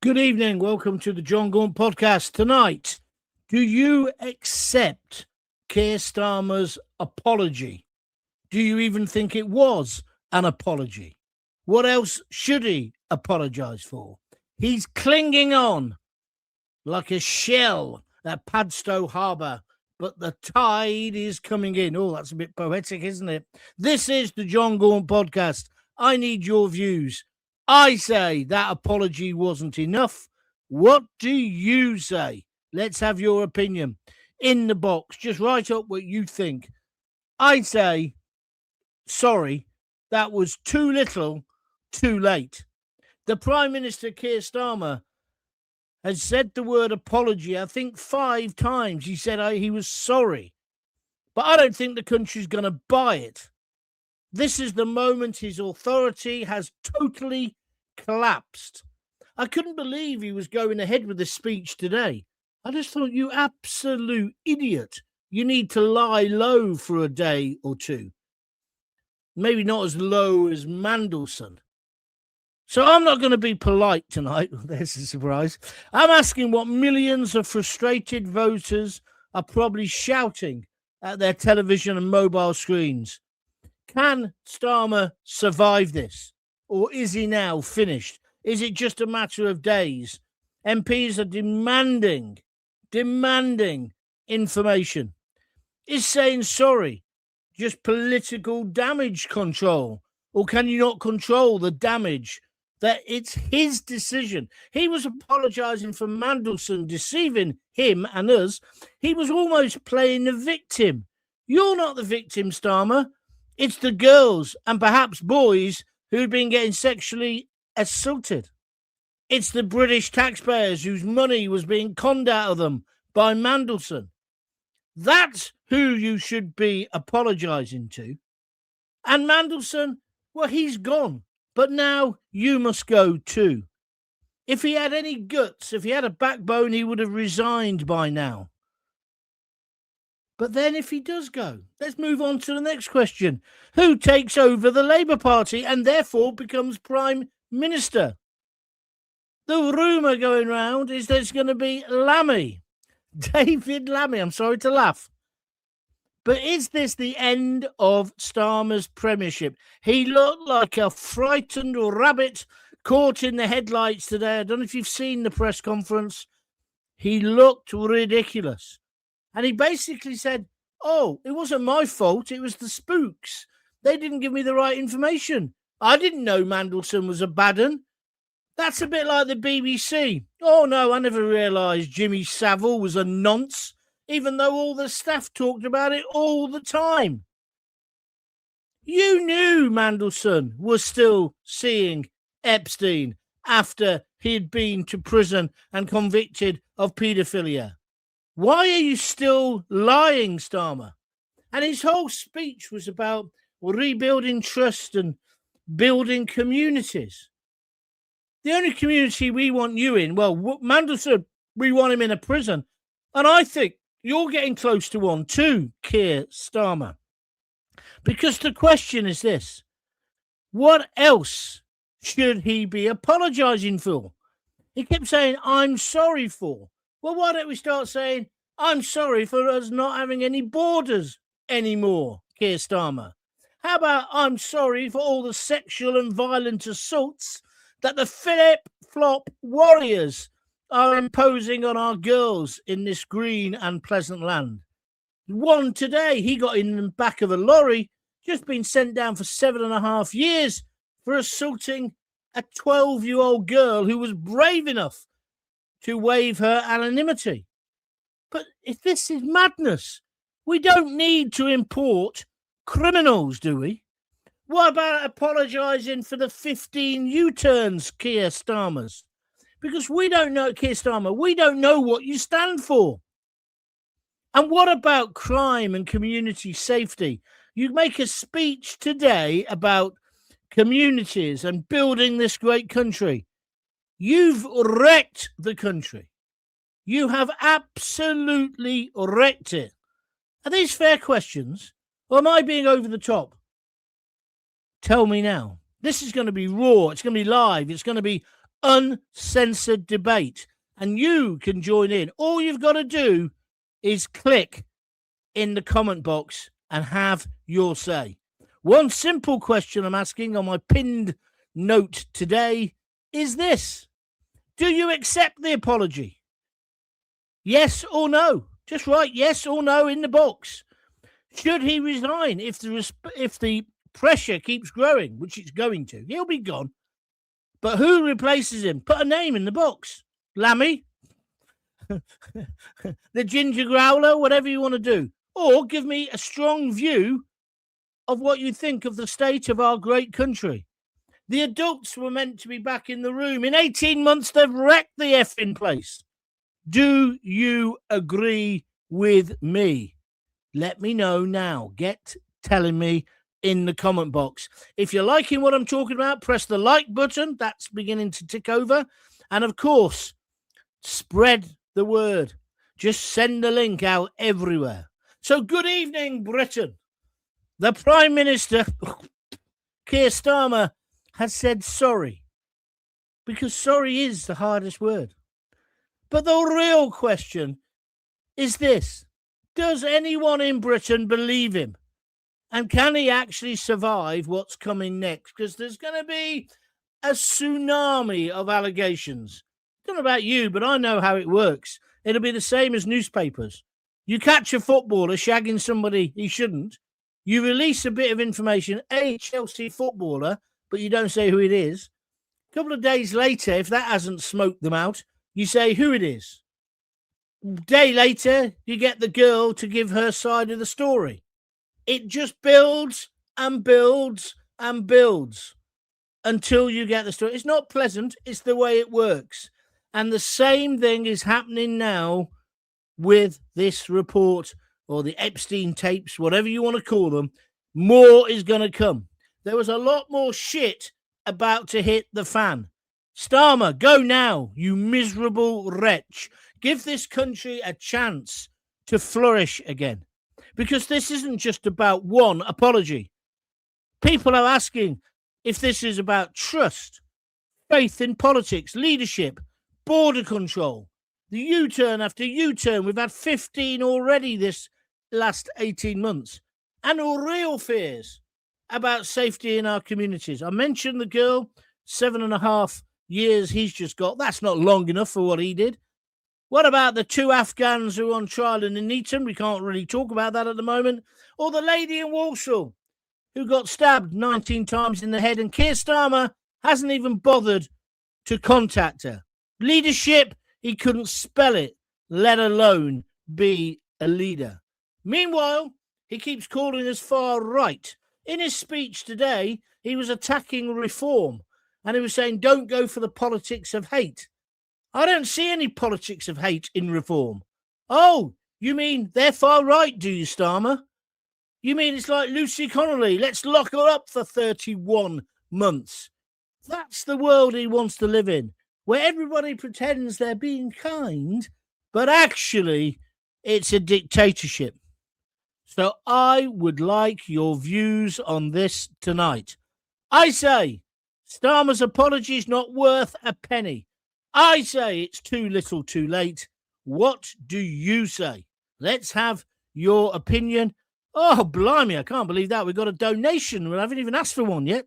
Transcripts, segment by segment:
Good evening. Welcome to the John Gaunt podcast. Tonight, do you accept Keir Starmer's apology? Do you even think it was an apology? What else should he apologise for? He's clinging on like a shell at Padstow Harbour, but the tide is coming in. Oh, that's a bit poetic, isn't it? This is the John Gaunt podcast. I need your views. I say that apology wasn't enough. What do you say? Let's have your opinion in the box. Just write up what you think. I say, sorry, that was too little, too late. The Prime Minister, Keir Starmer, has said the word apology, I think 5 times. He said he was sorry. But I don't think the country's going to buy it. This is the moment his authority has totally collapsed. I couldn't believe he was going ahead with the speech today. I just thought, you absolute idiot. You need to lie low for a day or two. Maybe not as low as Mandelson. So I'm not going to be polite tonight. There's a surprise. I'm asking what millions of frustrated voters are probably shouting at their television and mobile screens. Can Starmer survive this? Or is he now finished? Is it just a matter of days? MPs are demanding information. Is saying sorry just political damage control? Or can you not control the damage? That it's his decision. He was apologising for Mandelson deceiving him and us. He was almost playing the victim. You're not the victim, Starmer. It's the girls and perhaps boys who've been getting sexually assaulted. It's the British taxpayers whose money was being conned out of them by Mandelson. That's who you should be apologising to. And Mandelson, well, he's gone. But now you must go too. If he had any guts, if he had a backbone, he would have resigned by now. But then if he does go, let's move on to the next question. Who takes over the Labour Party and therefore becomes Prime Minister? The rumour going round is there's going to be Lammy. David Lammy. I'm sorry to laugh. But is this the end of Starmer's premiership? He looked like a frightened rabbit caught in the headlights today. I don't know if you've seen the press conference. He looked ridiculous. And he basically said, oh, it wasn't my fault. It was the spooks. They didn't give me the right information. I didn't know Mandelson was a bad un. That's a bit like the BBC. Oh, no, I never realised Jimmy Savile was a nonce, even though all the staff talked about it all the time. You knew Mandelson was still seeing Epstein after he'd been to prison and convicted of paedophilia. Why are you still lying, Starmer? And his whole speech was about rebuilding trust and building communities. The only community we want you in, well, Mandelson, we want him in a prison. And I think you're getting close to one too, Keir Starmer. Because the question is this. What else should he be apologising for? He kept saying, I'm sorry for. Well, why don't we start saying, I'm sorry for us not having any borders anymore, Keir Starmer? How about I'm sorry for all the sexual and violent assaults that the flip-flop warriors are imposing on our girls in this green and pleasant land? One today, he got in the back of a lorry, just been sent down for 7.5 years for assaulting a 12-year-old girl who was brave enough to waive her anonymity. But if this is madness, we don't need to import criminals, do we? What about apologising for the 15 U-turns, Keir Starmer's? Because we don't know, Keir Starmer, we don't know what you stand for. And what about crime and community safety? You make a speech today about communities and building this great country. You've wrecked the country. You have absolutely wrecked it. Are these fair questions? Or am I being over the top? Tell me now. This is going to be raw. It's going to be live. It's going to be uncensored debate. And you can join in. All you've got to do is click in the comment box and have your say. One simple question I'm asking on my pinned note today is this. Do you accept the apology? Yes or no? Just write yes or no in the box. Should he resign if the pressure keeps growing, which it's going to? He'll be gone. But who replaces him? Put a name in the box. Lammy? The ginger growler? Whatever you want to do. Or give me a strong view of what you think of the state of our great country. The adults were meant to be back in the room. In 18 months, they've wrecked the effing place. Do you agree with me? Let me know now. Get telling me in the comment box. If you're liking what I'm talking about, press the like button. That's beginning to tick over. And of course, spread the word. Just send the link out everywhere. So good evening, Britain. The Prime Minister, Keir Starmer, has said sorry. Because sorry is the hardest word. But the real question is this. Does anyone in Britain believe him? And can he actually survive what's coming next? Because there's going to be a tsunami of allegations. I don't know about you, but I know how it works. It'll be the same as newspapers. You catch a footballer shagging somebody he shouldn't. You release a bit of information, a Chelsea footballer, but you don't say who it is. A couple of days later, if that hasn't smoked them out, you say who it is. Day later, you get the girl to give her side of the story. It just builds and builds and builds until you get the story. It's not pleasant. It's the way it works. And the same thing is happening now with this report or the Epstein tapes, whatever you want to call them. More is going to come. There was a lot more shit about to hit the fan. Starmer, go now, you miserable wretch. Give this country a chance to flourish again. Because this isn't just about one apology. People are asking if this is about trust, faith in politics, leadership, border control, the U-turn after U-turn. We've had 15 already this last 18 months. And real fears about safety in our communities. I mentioned the girl, 7.5 years he's just got. That's not long enough for what he did. What about the 2 Afghans who are on trial in Nuneaton? We can't really talk about that at the moment. Or the lady in Walsall who got stabbed 19 times in the head, and Keir Starmer hasn't even bothered to contact her. Leadership, he couldn't spell it, let alone be a leader. Meanwhile, he keeps calling us far right. In his speech today, he was attacking reform, and he was saying, don't go for the politics of hate. I don't see any politics of hate in reform. Oh, you mean they're far right, do you, Starmer? You mean it's like Lucy Connolly? Let's lock her up for 31 months. That's the world he wants to live in, where everybody pretends they're being kind, but actually it's a dictatorship. So I would like your views on this tonight. I say Starmer's apology is not worth a penny. I say it's too little too late. What do you say? Let's have your opinion. Oh, blimey, I can't believe that. We've got a donation. We haven't even asked for one yet.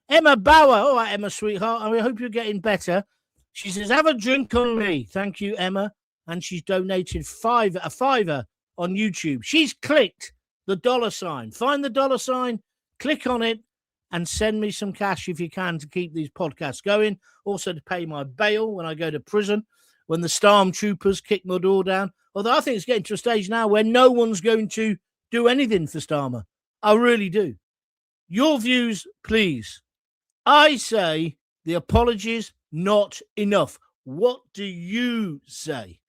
Emma Bauer. All right, Emma, sweetheart. I hope you're getting better. She says, have a drink on me. Thank you, Emma. And she's donated a fiver on YouTube. She's clicked the $sign. Find the $sign, click on it, and send me some cash if you can to keep these podcasts going. Also to pay my bail when I go to prison, when the stormtroopers kick my door down. Although I think it's getting to a stage now where no one's going to do anything for Starmer. I really do. Your views, please. I say the apologies not enough. What do you say?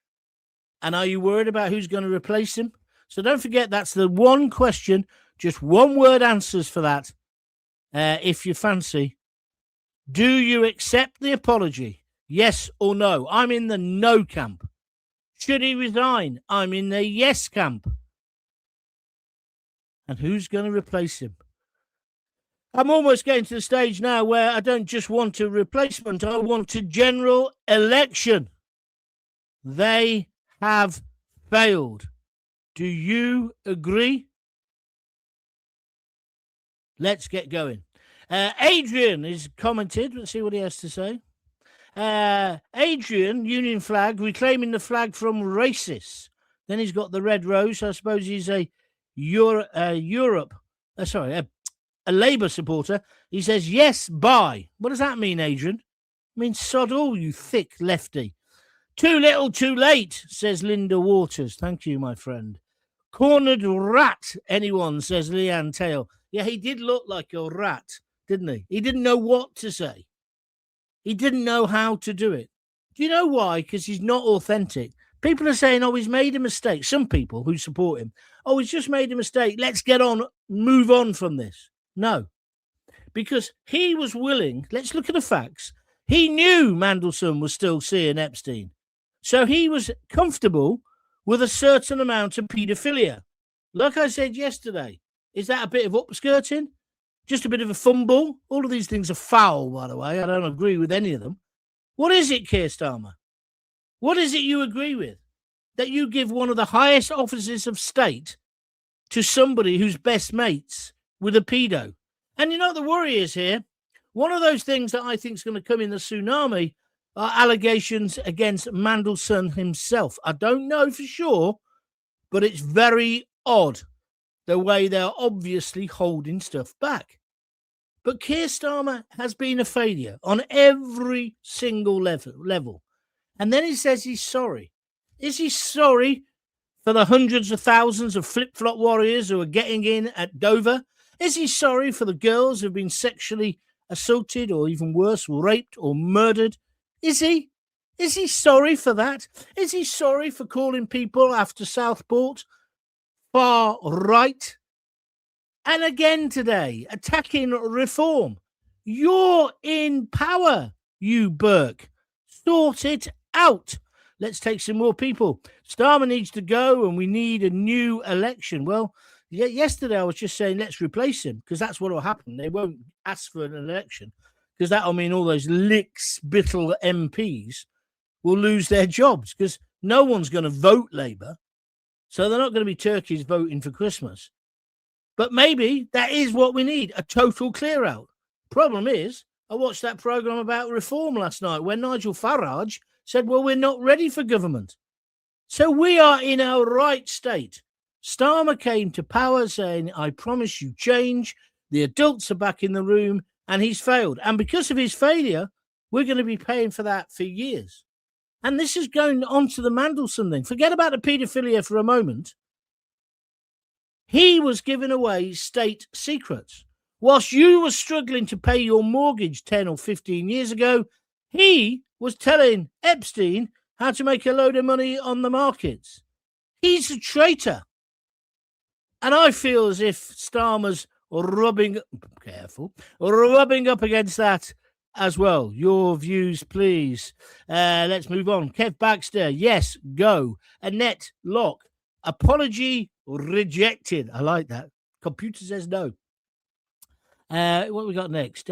And are you worried about who's going to replace him? So don't forget, that's the one question, just one word answers for that. If you fancy, do you accept the apology? Yes or no? I'm in the no camp. Should he resign? I'm in the yes camp. And who's going to replace him? I'm almost getting to the stage now where I don't just want a replacement. I want a general election. They have failed. Do you agree? Let's get going. Adrian is commented. Let's see what he has to say. Adrian, Union flag, reclaiming the flag from racists. Then he's got the red rose. So I suppose he's a Labour supporter. He says, yes, bye. What does that mean, Adrian? It means sod all, you thick lefty. Too little, too late, says Linda Waters. Thank you, my friend. Cornered rat, anyone, says Leanne Tail. Yeah, he did look like a rat, didn't he? He didn't know what to say. He didn't know how to do it. Do you know why? Because he's not authentic. People are saying, oh, he's made a mistake. Some people who support him, oh, he's just made a mistake. Let's get on, move on from this. No, because he was willing. Let's look at the facts. He knew Mandelson was still seeing Epstein. So he was comfortable with a certain amount of paedophilia. Like I said yesterday, is that a bit of upskirting? Just a bit of a fumble? All of these things are foul, by the way. I don't agree with any of them. What is it, Keir Starmer? What is it you agree with? That you give one of the highest offices of state to somebody who's best mates with a pedo? And you know what the worry is here? One of those things that I think is going to come in the tsunami are allegations against Mandelson himself. I don't know for sure, but it's very odd the way they're obviously holding stuff back. But Keir Starmer has been a failure on every single level. And then he says he's sorry. Is he sorry for the hundreds of thousands of flip-flop warriors who are getting in at Dover? Is he sorry for the girls who've been sexually assaulted or even worse, raped or murdered? Is he? Is he sorry for that? Is he sorry for calling people after Southport far right? And again today, attacking reform. You're in power, you Burke. Sort it out. Let's take some more people. Starmer needs to go and we need a new election. Well, yesterday I was just saying let's replace him because that's what will happen. They won't ask for an election because that'll mean all those lick-spittle MPs will lose their jobs because no one's going to vote Labour. So they're not going to be turkeys voting for Christmas. But maybe that is what we need, a total clear out. Problem is, I watched that programme about reform last night where Nigel Farage said, well, we're not ready for government. So we are in our right state. Starmer came to power saying, I promise you change. The adults are back in the room and he's failed. And because of his failure, we're going to be paying for that for years. And this is going on to the Mandelson thing. Forget about the paedophilia for a moment. He was giving away state secrets. Whilst you were struggling to pay your mortgage 10 or 15 years ago, he was telling Epstein how to make a load of money on the markets. He's a traitor. And I feel as if Starmer's rubbing up against that as well. Your views, please. Let's move on. Kev Baxter, yes, go. Annette Locke, apology rejected. I like that. Computer says no. What we got next?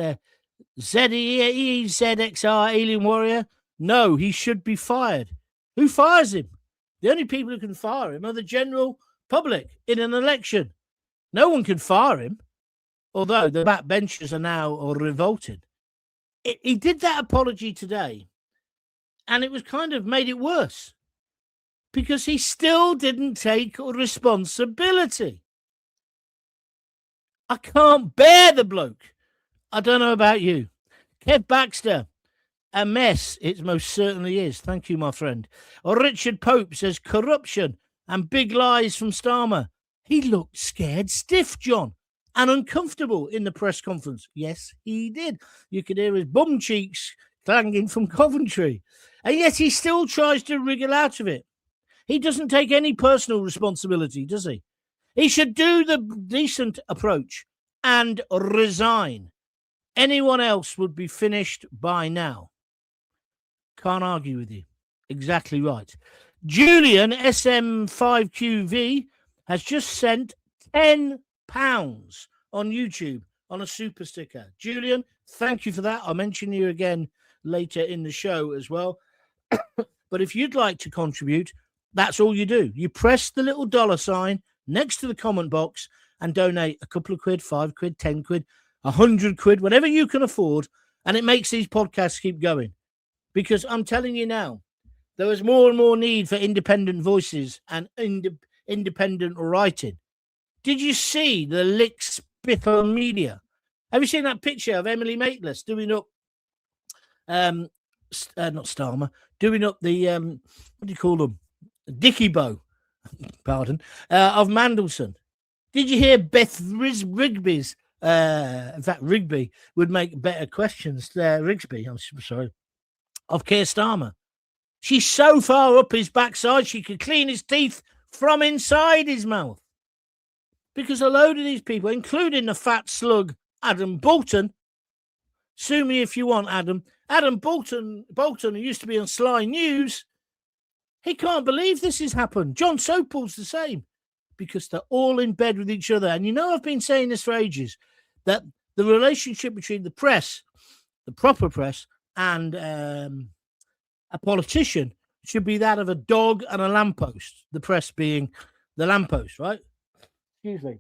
ZXR Alien Warrior. No, he should be fired. Who fires him? The only people who can fire him are the general public in an election. No one can fire him, although the backbenchers are now revolted. He did that apology today, and it was kind of made it worse because he still didn't take responsibility. I can't bear the bloke. I don't know about you. Kev Baxter, a mess. It most certainly is. Thank you, my friend. Or Richard Pope says corruption and big lies from Starmer. He looked scared stiff, John, and uncomfortable in the press conference. Yes, he did. You could hear his bum cheeks clanging from Coventry. And yet he still tries to wriggle out of it. He doesn't take any personal responsibility, does he? He should do the decent approach and resign. Anyone else would be finished by now. Can't argue with you. Exactly right. Julian, SM5QV, has just sent £10 on YouTube on a super sticker. Julian, thank you for that. I'll mention you again later in the show as well. But if you'd like to contribute, that's all you do. You press the little $sign next to the comment box and donate a couple of quid, 5 quid, 10 quid, 100 quid, whatever you can afford. And it makes these podcasts keep going. Because I'm telling you now, there is more and more need for independent voices and independent writing. Did you see the lick spit on media? Have you seen that picture of Emily Maitlis doing up, not Starmer, doing up the, what do you call them? Dicky Bow, pardon, of Mandelson. Did you hear Beth Rigby's, in fact, Rigby would make better questions, Rigsby, I'm sorry, of Keir Starmer. She's so far up his backside, she could clean his teeth from inside his mouth. Because a load of these people, including the fat slug, Adam Bolton, sue me if you want, Adam. Adam Bolton, who used to be on Sly News, he can't believe this has happened. John Sopel's the same, because they're all in bed with each other. And you know, I've been saying this for ages, that the relationship between the press, the proper press, and a politician should be that of a dog and a lamppost, the press being the lamppost, right? Excuse me.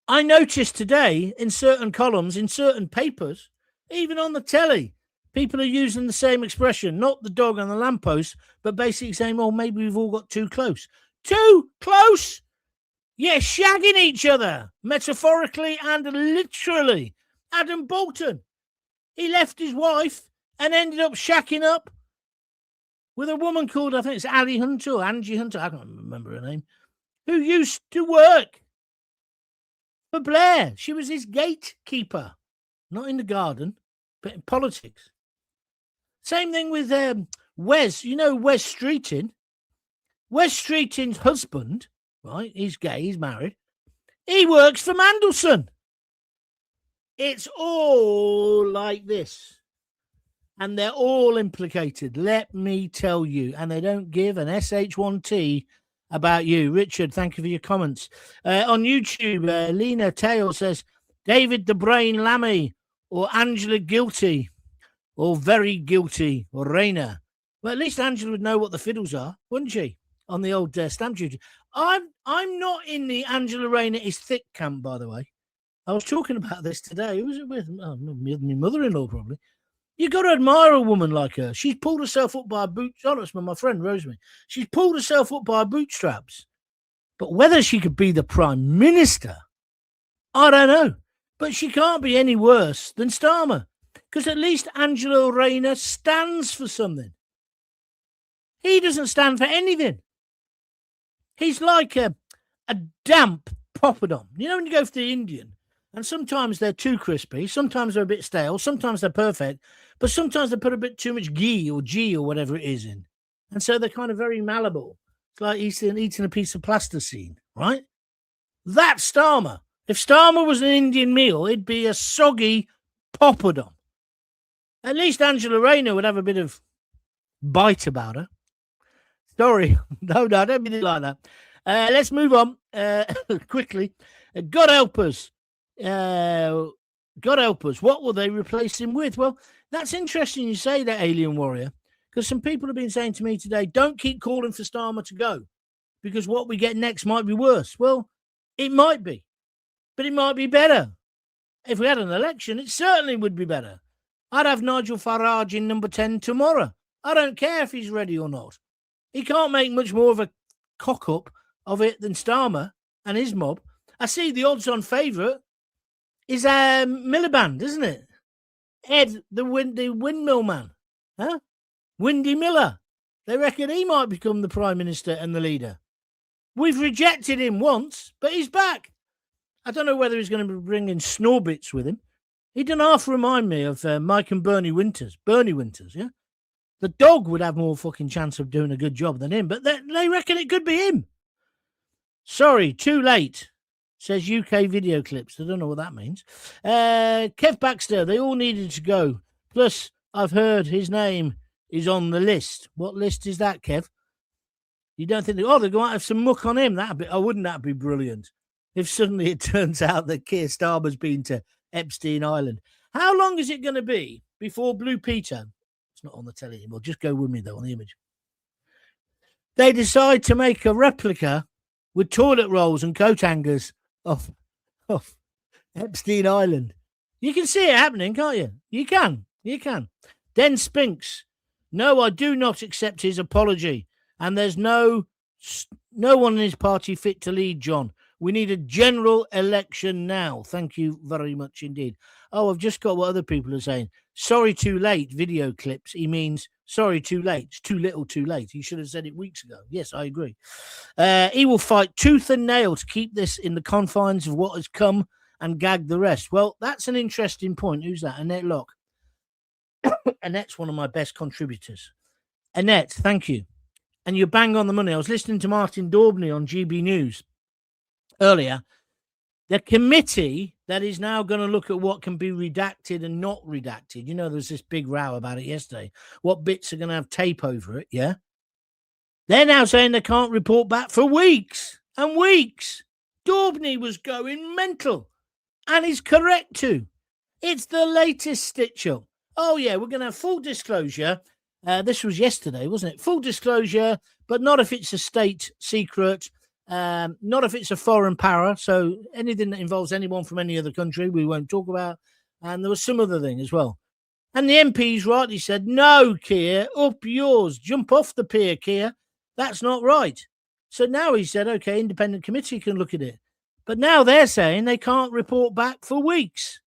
I noticed today in certain columns, in certain papers, even on the telly, people are using the same expression, not the dog and the lamppost, but basically saying, oh, maybe we've all got too close. Too close? Yeah, shagging each other, metaphorically and literally. Adam Bolton, he left his wife and ended up shacking up with a woman called, I think it's Ali Hunter or Angie Hunter, I can't remember her name, who used to work for Blair. She was his gatekeeper, not in the garden, but in politics. Same thing with Wes. You know Wes Streeting? Wes Streeting's husband, right? He's gay, he's married. He works for Mandelson. It's all like this. And they're all implicated, let me tell you. And they don't give an SH1T about you. Richard, thank you for your comments. On YouTube, Lena Tail says, David the Brain Lammy or Angela Guilty or Very Guilty or Raina. Well, at least Angela would know what the fiddles are, wouldn't she? On the old stamp duty. I'm not in the Angela Rayner is thick camp, by the way. I was talking about this today. Who was it with? Oh, my mother-in-law, probably. You got to admire a woman like her. She's pulled herself up by her boots. Oh, that's my friend Rosemary. She's pulled herself up by her bootstraps. But whether she could be the Prime Minister, I don't know. But she can't be any worse than Starmer. Because at least Angela Rayner stands for something. He doesn't stand for anything. He's like a damp poppadom. You know when you go for the Indian, and sometimes they're too crispy, sometimes they're a bit stale, sometimes they're perfect, but sometimes they put a bit too much ghee or G or whatever it is in. And so they're kind of very malleable. It's like eating a piece of plasticine, right? That's Starmer. If Starmer was an Indian meal, it'd be a soggy poppadom. At least Angela Rayner would have a bit of bite about her. Sorry. No, I don't mean it like that. Let's move on quickly. God help us. God help us. What will they replace him with? Well, that's interesting you say that, Alien Warrior, because some people have been saying to me today, don't keep calling for Starmer to go because what we get next might be worse. Well, it might be, but it might be better. If we had an election, it certainly would be better. I'd have Nigel Farage in number 10 tomorrow. I don't care if he's ready or not. He can't make much more of a cock-up of it than Starmer and his mob. I see the odds-on favourite is Miliband, isn't it? Ed, the windmill man. Huh? Windy Miller. They reckon he might become the Prime Minister and the leader. We've rejected him once, but he's back. I don't know whether he's going to be bringing Snorbits with him. He didn't half remind me of Mike and Bernie Winters. Bernie Winters, yeah? The dog would have more fucking chance of doing a good job than him, but they reckon it could be him. Sorry, too late, says UK video clips. I don't know what that means. Kev Baxter, they all needed to go. Plus, I've heard his name is on the list. What list is that, Kev? You don't think, they're going to have some muck on him? Wouldn't that be brilliant? if suddenly it turns out that Keir Starmer's been to Epstein Island. How long is it going to be before Blue Peter, it's not on the telly anymore, just go with me though on the image, they decide to make a replica with toilet rolls and coat hangers of Epstein Island? You can see it happening, can't you? You can. Den Spinks, no, I do not accept his apology. And there's no one in his party fit to lead, John. We need a general election now. Thank you very much indeed. Oh, I've just got what other people are saying. Sorry, too late, video clips. He means sorry, too late. It's too little, too late. He should have said it weeks ago. Yes, I agree. He will fight tooth and nail to keep this in the confines of what has come and gag the rest. Well, that's an interesting point. Who's that? Annette Locke. Annette's one of my best contributors. Annette, thank you. And you're bang on the money. I was listening to Martin Daubney on GB News earlier. The committee that is now going to look at what can be redacted and not redacted. You know, there was this big row about it yesterday. What bits are going to have tape over it, yeah? They're now saying they can't report back for weeks and weeks. Daubney was going mental. And he's correct too. It's the latest stitch-up. Oh, yeah, we're going to have full disclosure. This was yesterday, wasn't it? Full disclosure, but not if it's a state secret, not if it's a foreign power. So anything that involves anyone from any other country, we won't talk about. And there was some other thing as well. And the MPs rightly said, no, Keir, up yours. Jump off the pier, Keir. That's not right. So now he said, OK, independent committee can look at it. But now they're saying they can't report back for weeks.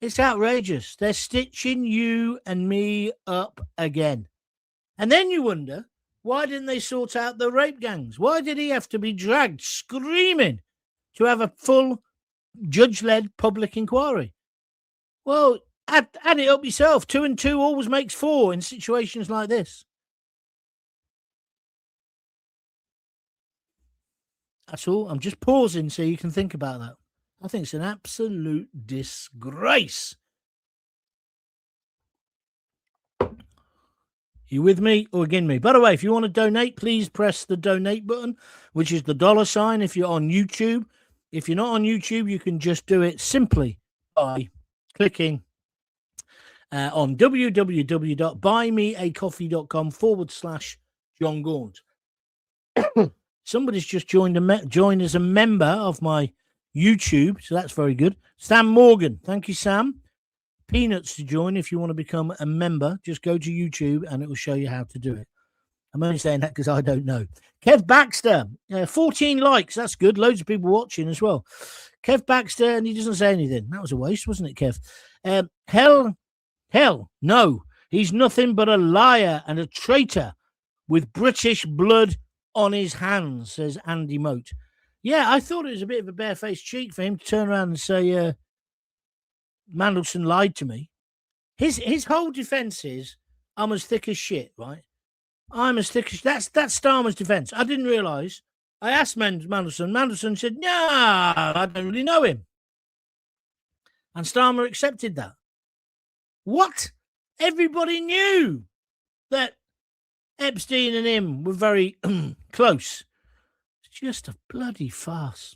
It's outrageous. They're stitching you and me up again. And then you wonder, why didn't they sort out the rape gangs? Why did he have to be dragged screaming to have a full judge-led public inquiry? Well, add it up yourself. 2 and 2 always makes 4 in situations like this. That's all. I'm just pausing so you can think about that. I think it's an absolute disgrace. You with me or against me? By the way, if you want to donate, please press the donate button, which is the $sign if you're on YouTube. If you're not on YouTube, you can just do it simply by clicking on www.buymeacoffee.com/John Gaunt. Somebody's just joined as a member of my YouTube, so that's very good. Sam Morgan, thank you, Sam. Peanuts to join if you want to become a member. Just go to YouTube and it will show you how to do it. I'm only saying that because I don't know. Kev Baxter, 14 likes. That's good. Loads of people watching as well. Kev Baxter, and he doesn't say anything. That was a waste, wasn't it, Kev? Hell, no. He's nothing but a liar and a traitor with British blood on his hands, says Andy Moat. Yeah, I thought it was a bit of a barefaced cheek for him to turn around and say, Mandelson lied to me. His whole defence is, I'm as thick as shit, right? I'm as thick as... That's Starmer's defence. I didn't realise. I asked Mandelson. Mandelson said, no, I don't really know him. And Starmer accepted that. What? Everybody knew that Epstein and him were very close. It's just a bloody farce.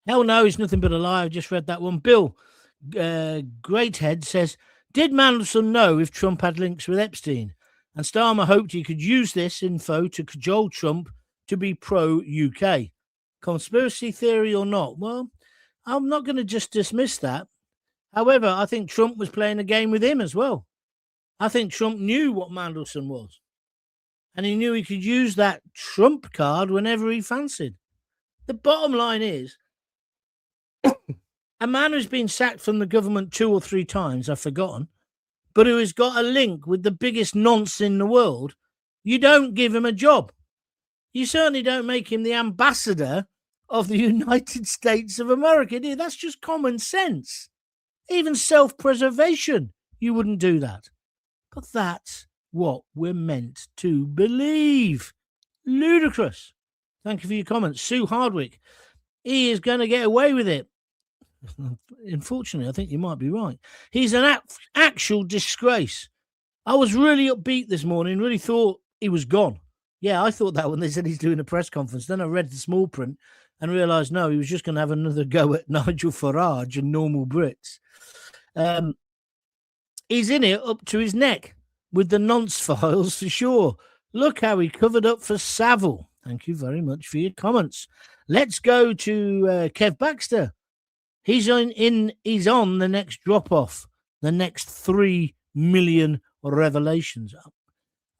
Hell no, he's nothing but a lie. I just read that one. Bill Greathead says, did Mandelson know if Trump had links with Epstein? And Starmer hoped he could use this info to cajole Trump to be pro-UK. Conspiracy theory or not? Well, I'm not going to just dismiss that. However, I think Trump was playing a game with him as well. I think Trump knew what Mandelson was. And he knew he could use that Trump card whenever he fancied. The bottom line is, a man who's been sacked from the government 2 or 3 times, I've forgotten, but who has got a link with the biggest nonce in the world, you don't give him a job. You certainly don't make him the ambassador of the United States of America, do you? That's just common sense. Even self-preservation, you wouldn't do that. But that's what we're meant to believe. Ludicrous. Thank you for your comments. Sue Hardwick, he is going to get away with it. Unfortunately, I think you might be right. He's an actual disgrace. I was really upbeat this morning, really thought he was gone. Yeah, I thought that when they said he's doing a press conference. Then I read the small print and realised, no, he was just going to have another go at Nigel Farage and normal Brits. He's in it up to his neck with the nonce files for sure. Look how he covered up for Savile. Thank you very much for your comments. Let's go to Kev Baxter. He's on the next drop-off, the next 3 million revelations.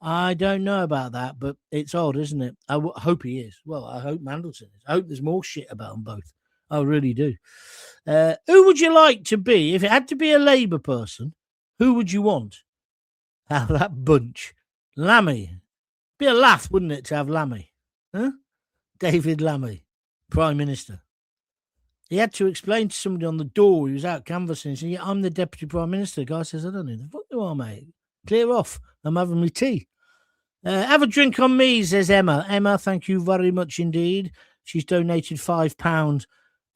I don't know about that, but it's odd, isn't it? I hope he is. Well, I hope Mandelson is. I hope there's more shit about them both. I really do. Who would you like to be? If it had to be a Labour person, who would you want? That bunch. Lammy. Be a laugh, wouldn't it, to have Lammy? Huh? David Lammy, Prime Minister. He had to explain to somebody on the door. He was out canvassing. He said, yeah, I'm the Deputy Prime Minister. The guy says, I don't know who the fuck you are, mate. Clear off. I'm having my tea. Have a drink on me, says Emma. Emma, thank you very much indeed. She's donated £5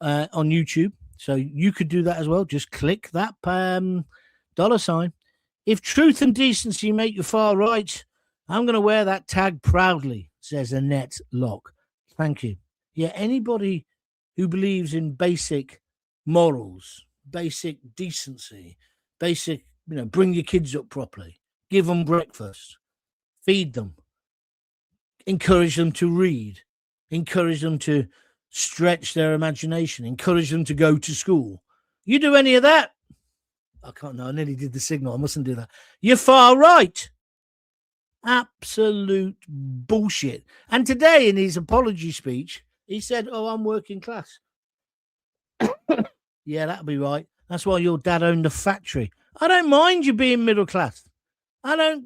on YouTube. So you could do that as well. Just click that $. If truth and decency make you far right, I'm going to wear that tag proudly, says Annette Locke. Thank you. Yeah, anybody who believes in basic morals, basic decency, basic, bring your kids up properly, give them breakfast, feed them, encourage them to read, encourage them to stretch their imagination, encourage them to go to school. You do any of that? I can't know. I nearly did the signal. I mustn't do that. You're far right. Absolute bullshit. And today in his apology speech, he said, oh, I'm working class. Yeah, that'll be right. That's why your dad owned a factory. I don't mind you being middle class. I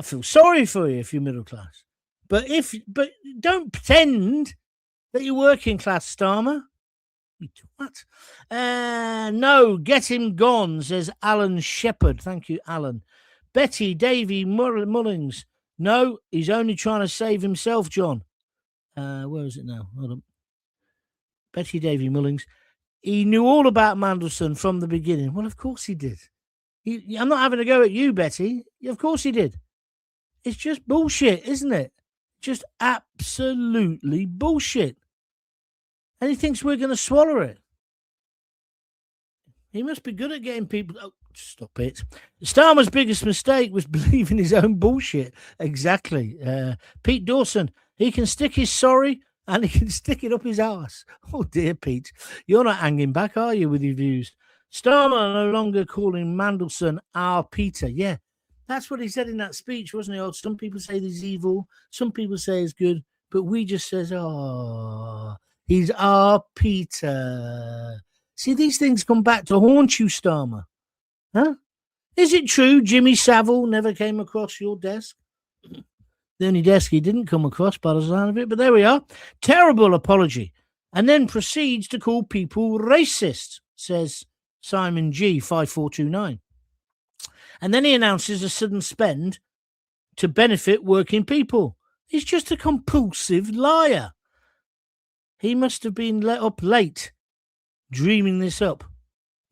feel sorry for you if you're middle class. But don't pretend that you're working class, Starmer. What? No, get him gone, says Alan Shepherd. Thank you, Alan. Betty Davy Mullings. No, he's only trying to save himself, John. Where is it now? Hold on. Betty Davy Mullings. He knew all about Mandelson from the beginning. Well, of course he did. I'm not having a go at you, Betty. Of course he did. It's just bullshit, isn't it? Just absolutely bullshit. And he thinks we're going to swallow it. He must be good at getting people... Oh, stop it. Starmer's biggest mistake was believing his own bullshit. Exactly. Pete Dawson, he can stick his sorry and he can stick it up his arse. Oh, dear, Pete. You're not hanging back, are you, with your views? Starmer no longer calling Mandelson our Peter. Yeah, that's what he said in that speech, wasn't it? Oh, some people say he's evil. Some people say he's good. But we just says, oh, he's our Peter. See, these things come back to haunt you, Starmer. Huh? Is it true Jimmy Savile never came across your desk? The only desk he didn't come across by the sound of it, but there we are. Terrible apology. And then proceeds to call people racist, says Simon G, 5429. And then he announces a sudden spend to benefit working people. He's just a compulsive liar. He must have been let up late, dreaming this up.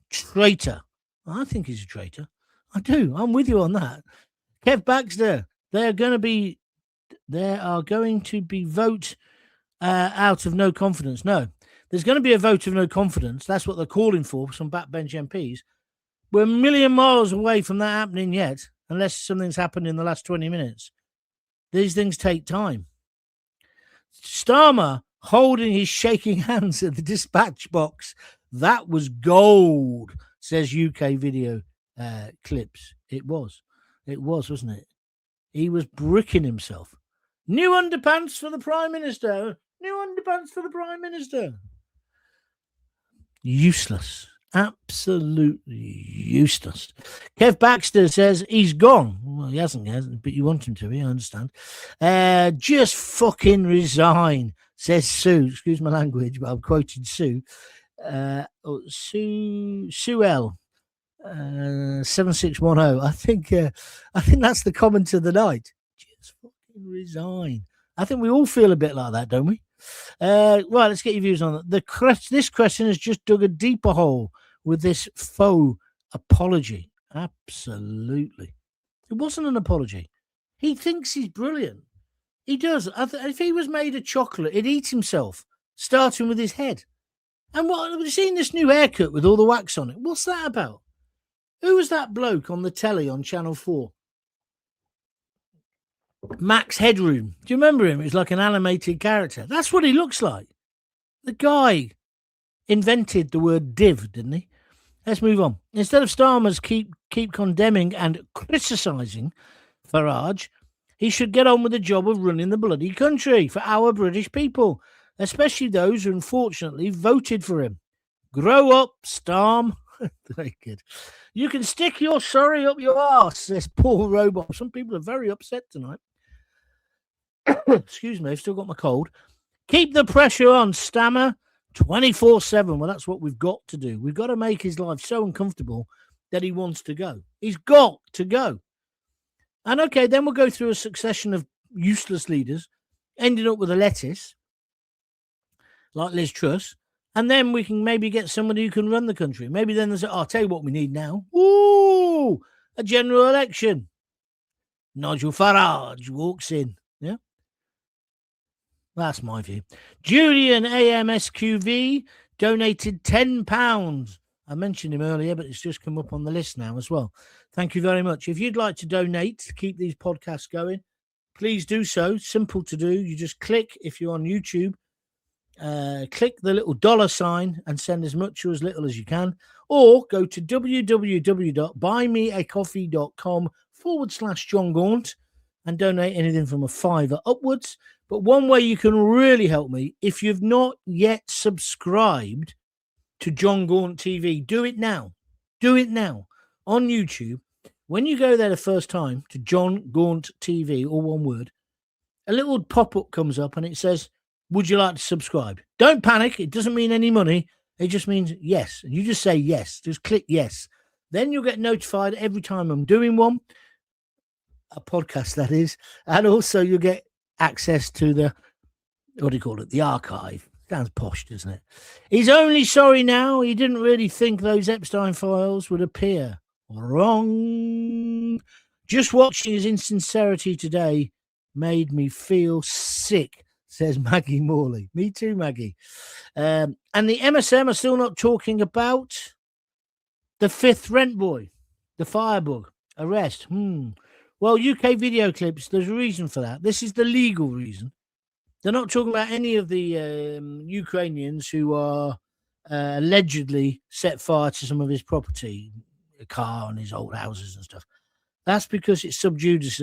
Traitor. I think he's a traitor. I do. I'm with you on that. Kev Baxter, there are going to be vote out of no confidence. No, there's going to be a vote of no confidence. That's what they're calling for, some backbench MPs. We're a million miles away from that happening yet, unless something's happened in the last 20 minutes. These things take time. Starmer holding his shaking hands at the dispatch box. That was gold, says UK video clips. It was, wasn't it? He was bricking himself. New underpants for the Prime Minister. New underpants for the Prime Minister. Useless. Absolutely useless. Kev Baxter says he's gone. Well, he hasn't, but you want him to be, I understand. Just fucking resign, says Sue. Excuse my language, but I'm quoting Sue. Sue L. 7610. I think that's the comment of the night. Just fucking resign. I think we all feel a bit like that, don't we? Right, let's get your views on it. This question has just dug a deeper hole with this faux apology. Absolutely. It wasn't an apology. He thinks he's brilliant. He does. If he was made of chocolate, he'd eat himself, starting with his head. And what have you seen this new haircut with all the wax on it? What's that about? Who was that bloke on the telly on Channel 4? Max Headroom. Do you remember him? He's like an animated character. That's what he looks like. The guy invented the word div, didn't he? Let's move on. Instead of Starmer's keep condemning and criticising Farage, he should get on with the job of running the bloody country for our British people, especially those who unfortunately voted for him. Grow up, Starm. Very good. You can stick your sorry up your arse, says Paul Robot. Some people are very upset tonight. Excuse me, I've still got my cold. Keep the pressure on, Starmer, 24/7. Well, that's what we've got to do. We've got to make his life so uncomfortable that he wants to go. He's got to go. And okay, then we'll go through a succession of useless leaders, ending up with a lettuce, like Liz Truss, and then we can maybe get somebody who can run the country. Maybe then there's I'll tell you what we need now. Ooh, a general election. Nigel Farage walks in. Yeah. That's my view. Julian AMSQV donated £10. I mentioned him earlier, but it's just come up on the list now as well. Thank you very much. If you'd like to donate to keep these podcasts going, please do so. Simple to do. You just click, if you're on YouTube, click the little $ and send as much or as little as you can. Or go to www.buymeacoffee.com/John Gaunt and donate anything from £5 upwards. But one way you can really help me, if you've not yet subscribed to John Gaunt TV, do it now. Do it now on YouTube. When you go there the first time to John Gaunt TV, all one word, a little pop-up comes up and it says, would you like to subscribe? Don't panic. It doesn't mean any money. It just means yes. And you just say yes. Just click yes. Then you'll get notified every time I'm doing one, a podcast that is, and also you'll get access to the, what do you call it, the archive. Sounds posh, doesn't it? He's only sorry now. He didn't really think those Epstein files would appear. Wrong. Just watching his insincerity today made me feel sick, says Maggie Morley. Me too, Maggie. And the MSM are still not talking about the fifth rent boy, the firebug arrest. Well, UK video clips, there's a reason for that. This is the legal reason. They're not talking about any of the Ukrainians who are allegedly set fire to some of his property, a car and his old houses and stuff. That's because it's sub judice,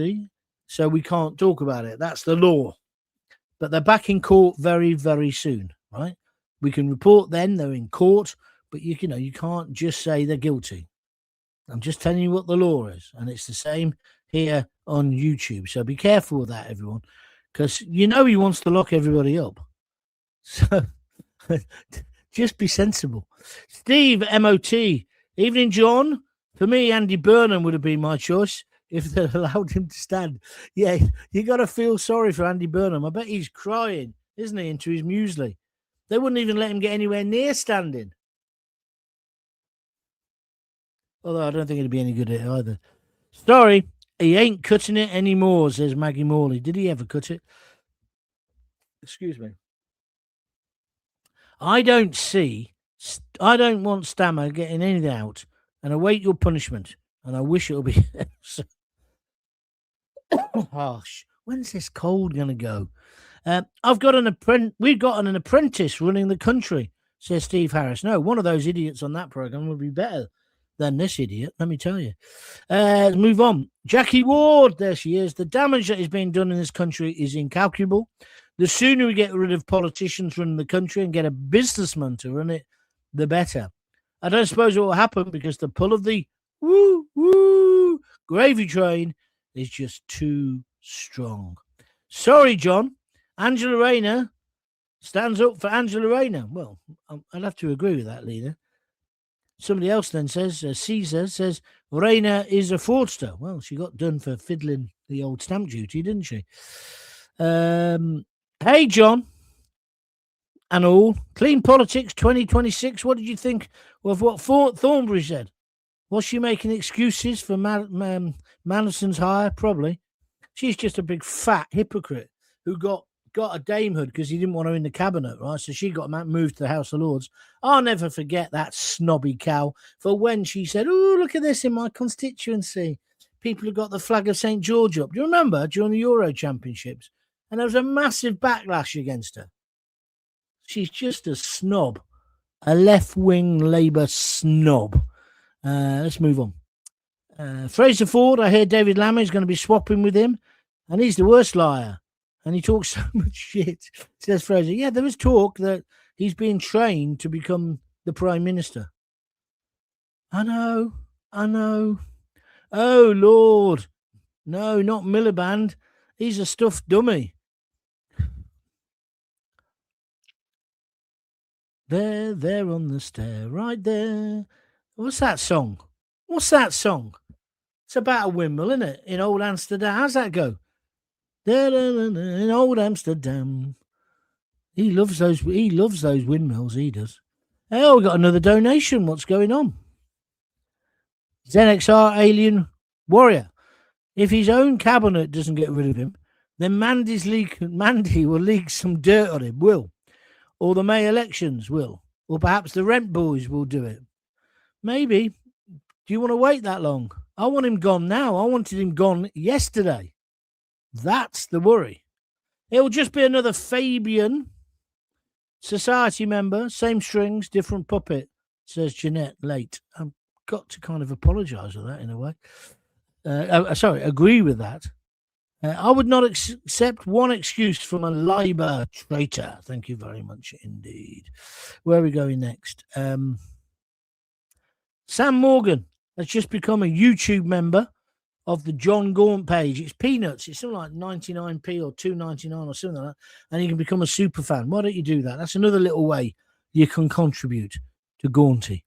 so we can't talk about it. That's the law. But they're back in court very, very soon, right? We can report then they're in court, but you can't just say they're guilty. I'm just telling you what the law is, and it's the same here on YouTube. So be careful with that, everyone, because he wants to lock everybody up. So just be sensible. Steve MOT, evening, John. For me, Andy Burnham would have been my choice if they'd allowed him to stand. Yeah, you got to feel sorry for Andy Burnham. I bet he's crying, isn't he, into his muesli. They wouldn't even let him get anywhere near standing. Although I don't think it'd be any good at it either. Sorry, he ain't cutting it anymore, says Maggie Morley. Did he ever cut it? Excuse me. I don't want Starmer getting anything out, and I await your punishment, and I wish it'll be harsh. When's this cold going to go? We've got an apprentice running the country, says Steve Harris. No, one of those idiots on that program would be better than this idiot, let me tell you. Let's move on. Jackie Ward, there she is. The damage that is being done in this country is incalculable. The sooner we get rid of politicians running the country and get a businessman to run it, the better. I don't suppose it will happen because the pull of the woo gravy train is just too strong. Sorry, John. Angela Rayner stands up for Angela Rayner. Well, I'd have to agree with that, Lena. Somebody else then says, Caesar says, Rayner is a fraudster. Well, she got done for fiddling the old stamp duty, didn't she? Hey, John, and all. Clean Politics 2026. What did you think of what Thornberry said? Was she making excuses for Manison's hire? Probably. She's just a big fat hypocrite. who got a damehood because he didn't want her in the cabinet, right? So she got moved to the House of Lords. I'll never forget that snobby cow for when she said, "Oh, look at this in my constituency. People have got the flag of St. George up." Do you remember during the Euro Championships? And there was a massive backlash against her. She's just a snob, a left-wing Labour snob. Let's move on. Fraser Ford, I hear David Lammy is going to be swapping with him, and he's the worst liar. And he talks so much shit, says Fraser. Yeah, there is talk that he's being trained to become the Prime Minister. I know. Oh, Lord. No, not Miliband. He's a stuffed dummy. There on the stair, right there. What's that song? It's about a windmill, isn't it? In old Amsterdam. How's that go? In old Amsterdam. He loves those windmills, he does. Oh, we got another donation. What's going on? ZenXR Alien Warrior. If his own cabinet doesn't get rid of him, then Mandy will leak some dirt on him, will. Or the May elections will. Or perhaps the rent boys will do it. Maybe. Do you want to wait that long? I want him gone now. I wanted him gone yesterday. That's the worry. It'll just be another Fabian society member, same strings, different puppet, says Jeanette Late. I've got to kind of apologise for that in a way. Agree with that. I would not accept one excuse from a Labour traitor. Thank you very much indeed. Where are we going next? Sam Morgan has just become a YouTube member of the John Gaunt page. It's peanuts. It's something like 99p or 2.99 or something like that. And you can become a super fan. Why don't you do that? That's another little way you can contribute to Gaunty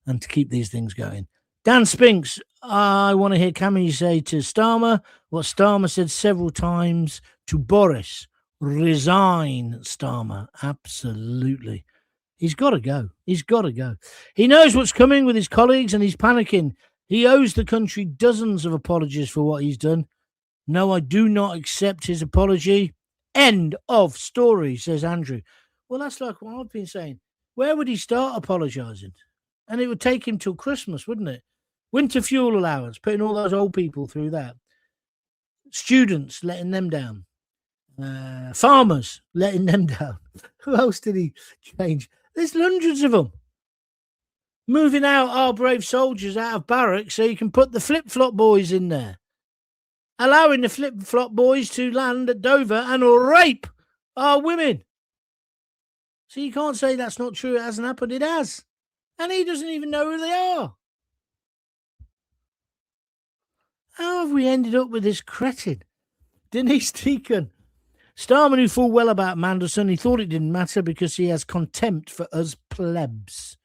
and to keep these things going. Dan Spinks, I want to hear Cammy say to Starmer what Starmer said several times to Boris. Resign, Starmer. Absolutely. He's got to go. He knows what's coming with his colleagues and he's panicking. He owes the country dozens of apologies for what he's done. No, I do not accept his apology. End of story, says Andrew. Well, that's like what I've been saying. Where would he start apologising? And it would take him till Christmas, wouldn't it? Winter fuel allowance, putting all those old people through that. Students, letting them down. Farmers, letting them down. Who else did he change? There's hundreds of them. Moving out our brave soldiers out of barracks so you can put the flip-flop boys in there. Allowing the flip-flop boys to land at Dover and rape our women. So you can't say that's not true. It hasn't happened. It has. And he doesn't even know who they are. How have we ended up with this cretin? Denise Deacon. Starmer knew full well about Mandelson. He thought it didn't matter because he has contempt for us plebs.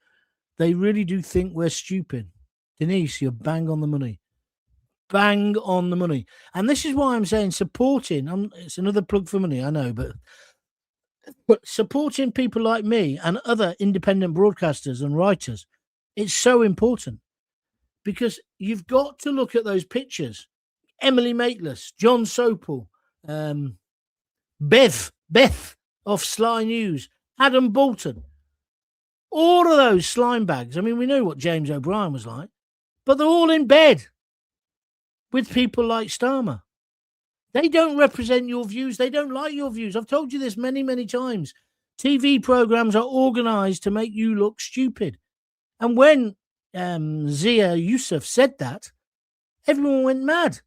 They really do think we're stupid. Denise, you're bang on the money. Bang on the money. And this is why I'm saying supporting. It's another plug for money, I know, but supporting people like me and other independent broadcasters and writers, it's so important. Because you've got to look at those pictures. Emily Maitlis, John Sopel, Beth of Sly News, Adam Bolton. All of those slime bags. I mean, we know what James O'Brien was like. But they're all in bed with people like Starmer. They don't represent your views. They don't like your views. I've told you this many, many times. TV programs are organised to make you look stupid. And when Zia Yusuf said that, everyone went mad.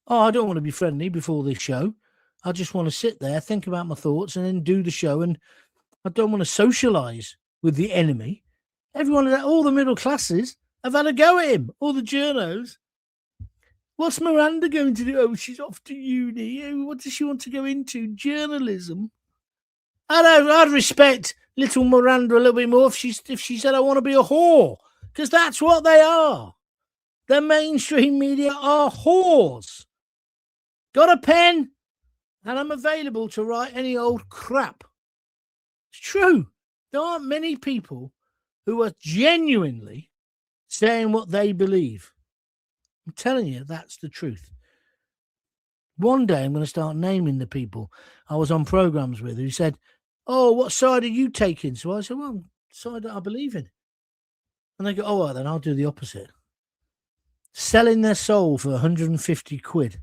Oh, I don't want to be friendly before this show. I just want to sit there, think about my thoughts, and then do the show. And I don't want to socialise with the enemy. Everyone, all the middle classes have had a go at him. All the journos. What's Miranda going to do? Oh, she's off to uni. Oh, what does she want to go into? Journalism. I'd respect little Miranda a little bit more if she said, I want to be a whore. Because that's what they are. The mainstream media are whores. Got a pen? And I'm available to write any old crap. It's true. There aren't many people who are genuinely saying what they believe. I'm telling you, that's the truth. One day I'm going to start naming the people I was on programs with who said, "Oh, what side are you taking?" So I said, "Well, side that I believe in." And they go, "Oh, well, then I'll do the opposite." Selling their soul for 150 quid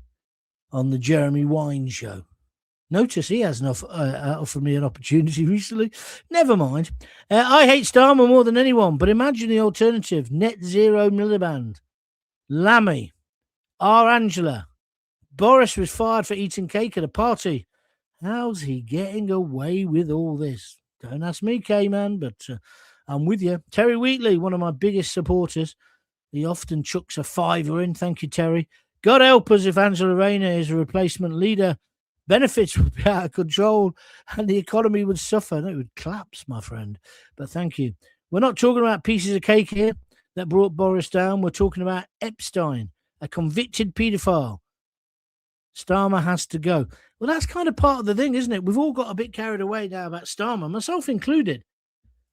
on the Jeremy Wine show. Notice he hasn't offered me an opportunity recently. Never mind. I hate Starmer more than anyone, but imagine the alternative. Net Zero Miliband. Lammy. R. Angela. Boris was fired for eating cake at a party. How's he getting away with all this? Don't ask me, K-Man, but I'm with you. Terry Wheatley, one of my biggest supporters. He often chucks a fiver in. Thank you, Terry. God help us if Angela Rayner is a replacement leader. Benefits would be out of control and the economy would suffer. No, it would collapse, my friend. But thank you. We're not talking about pieces of cake here that brought Boris down. We're talking about Epstein, a convicted paedophile. Starmer has to go. Well, that's kind of part of the thing, isn't it? We've all got a bit carried away now about Starmer, myself included.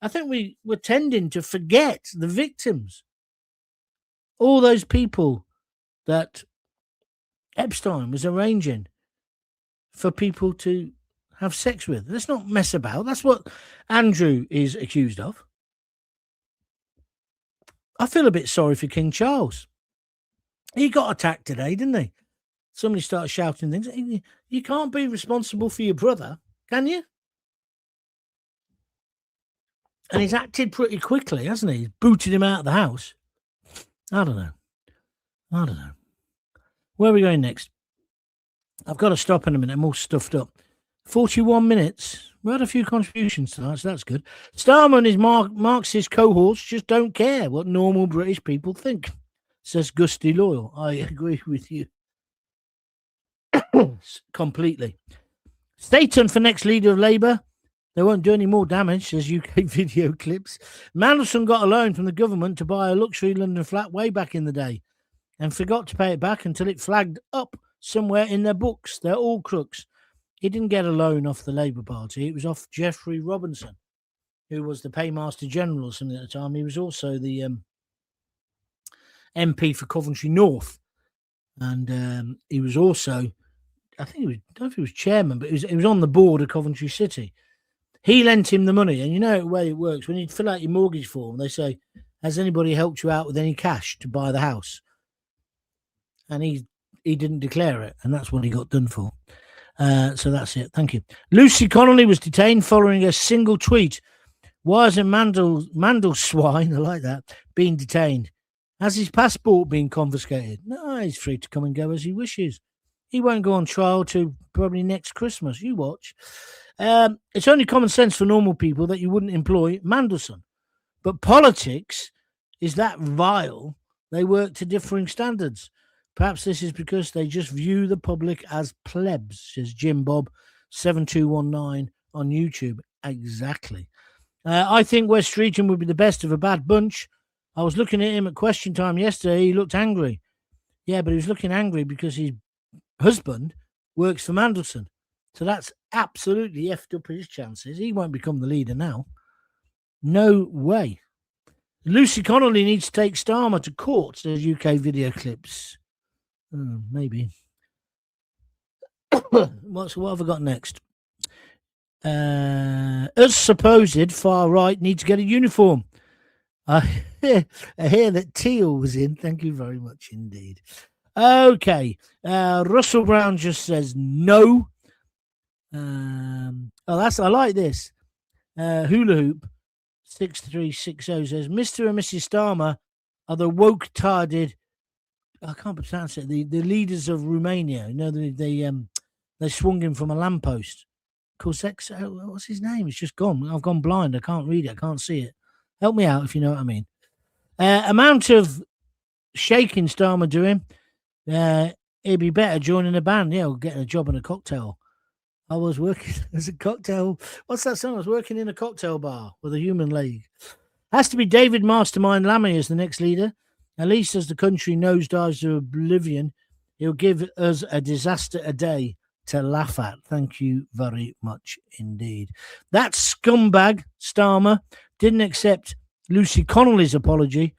I think we're tending to forget the victims. All those people that Epstein was arranging for people to have sex with. Let's not mess about. That's what Andrew is accused of. I feel a bit sorry for King Charles. He got attacked today, didn't he? Somebody started shouting things. You can't be responsible for your brother, can you? And he's acted pretty quickly, hasn't he? He's booted him out of the house. I don't know. Where are we going next? I've got to stop in a minute. I'm all stuffed up. 41 minutes. We had a few contributions tonight, so that's good. Starmer and his Marxist cohorts just don't care what normal British people think, says Gusty Loyal. I agree with you completely. Staten for next leader of Labour. They won't do any more damage, says UK Video Clips. Mandelson got a loan from the government to buy a luxury London flat way back in the day and forgot to pay it back until it flagged up somewhere in their books. They're all crooks. He didn't get a loan off the Labour Party. It was off Geoffrey Robinson, who was the Paymaster General or something at the time. He was also the MP for Coventry North. And he was also, I don't know if he was chairman, but he was on the board of Coventry City. He lent him the money. And you know the way it works. When you fill out your mortgage form, they say, has anybody helped you out with any cash to buy the house? And he didn't declare it. And that's what he got done for. So that's it. Thank you. Lucy Connolly was detained following a single tweet. Why isn't Mandelswine, I like that, being detained? Has his passport been confiscated? No, he's free to come and go as he wishes. He won't go on trial till probably next Christmas. You watch. It's only common sense for normal people that you wouldn't employ Mandelson. But politics is that vile. They work to differing standards. Perhaps this is because they just view the public as plebs, says Jim Bob 7219 on YouTube. Exactly. I think West Streeton would be the best of a bad bunch. I was looking at him at question time yesterday. He looked angry. Yeah, but he was looking angry because his husband works for Mandelson. So that's absolutely effed up his chances. He won't become the leader now. No way. Lucy Connolly needs to take Starmer to court, says UK Video Clips. Maybe. What have I got next? As supposed far right need to get a uniform. I hear that Teal was in. Thank you very much indeed. Okay. Russell Brown just says no. I like this. Hula Hoop 6360 says Mr. and Mrs. Starmer are the woke-tarded, I can't pronounce it, the leaders of Romania. You know, they swung him from a lamppost. What's his name? It's just gone. I've gone blind. I can't read it. I can't see it. Help me out if you know what I mean. Amount of shaking Starmer doing. He'd be better joining a band. Yeah, or getting a job in a cocktail. I was working as a cocktail. What's that song? I was working in a cocktail bar with a human leg. Has to be David Mastermind Lammy as the next leader. At least as the country nosedives to oblivion, he'll give us a disaster a day to laugh at. Thank you very much indeed. That scumbag, Starmer, didn't accept Lucy Connolly's apology.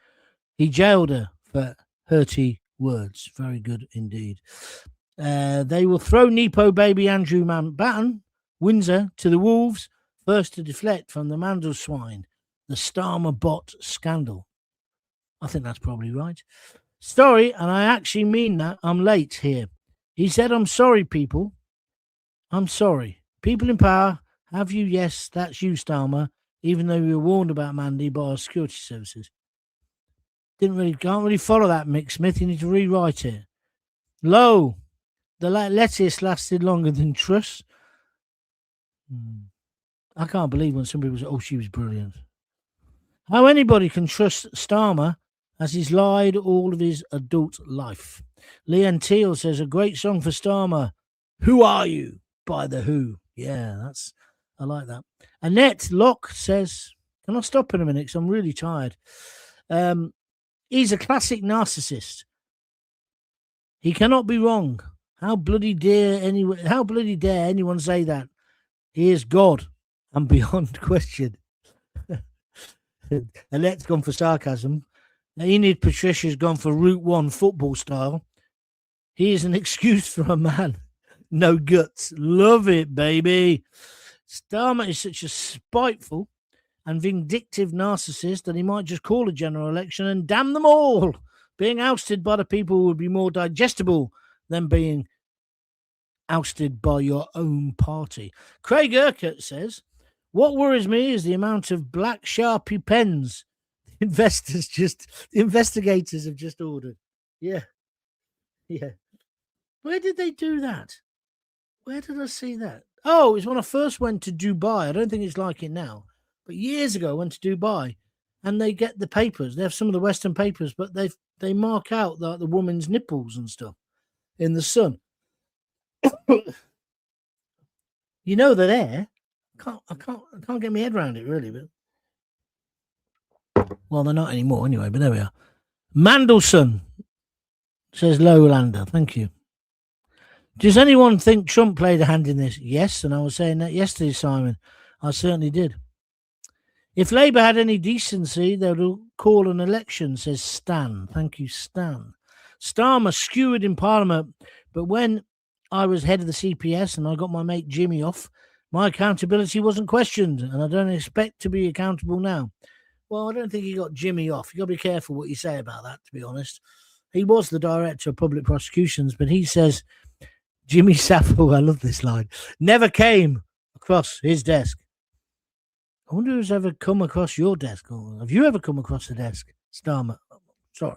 He jailed her for hurty words. Very good indeed. They will throw Nepo baby Andrew Mountbatten, Windsor, to the wolves, first to deflect from the Mandelswine, the Starmer bot scandal. I think that's probably right. Sorry, and I actually mean that. I'm late here. He said, I'm sorry, people. I'm sorry. People in power, have you? Yes, that's you, Starmer, even though you were warned about Mandy by our security services. Can't really follow that, Mick Smith. You need to rewrite it. Lo, the lettuce lasted longer than Truss. I can't believe when some people say, oh, she was brilliant. How anybody can trust Starmer as he's lied all of his adult life. Leanne Teal says, a great song for Starmer. Who Are You? By The Who. Yeah, I like that. Annette Locke says, can I stop in a minute because I'm really tired. He's a classic narcissist. He cannot be wrong. How bloody dare anyone say that? He is God and beyond question. Annette's gone for sarcasm. Enid Patricia's gone for Route 1 football style. He is an excuse for a man. No guts. Love it, baby. Starmer is such a spiteful and vindictive narcissist that he might just call a general election and damn them all. Being ousted by the people would be more digestible than being ousted by your own party. Craig Urquhart says, what worries me is the amount of black Sharpie pens the investigators have just ordered. Yeah. Where did they do that? Where did I see that? Oh, it's when I first went to Dubai. I don't think it's like it now. But years ago, I went to Dubai and they get the papers. They have some of the Western papers, but they mark out the woman's nipples and stuff in the sun. You know they're there. I can't get my head around it really, but well, they're not anymore anyway. But there we are. Mandelson says Lowlander. Thank you. Does anyone think Trump played a hand in this? Yes, and I was saying that yesterday, Simon. I certainly did. If Labour had any decency, they would call an election, says Stan. Thank you, Stan. Starmer skewered in Parliament, but when I was head of the CPS and I got my mate Jimmy off, my accountability wasn't questioned, and I don't expect to be accountable now. Well, I don't think he got Jimmy off. You've got to be careful what you say about that, to be honest. He was the director of public prosecutions, but he says Jimmy Savile, I love this line, never came across his desk. I wonder who's ever come across your desk. Or have you ever come across the desk, Starmer? Sorry.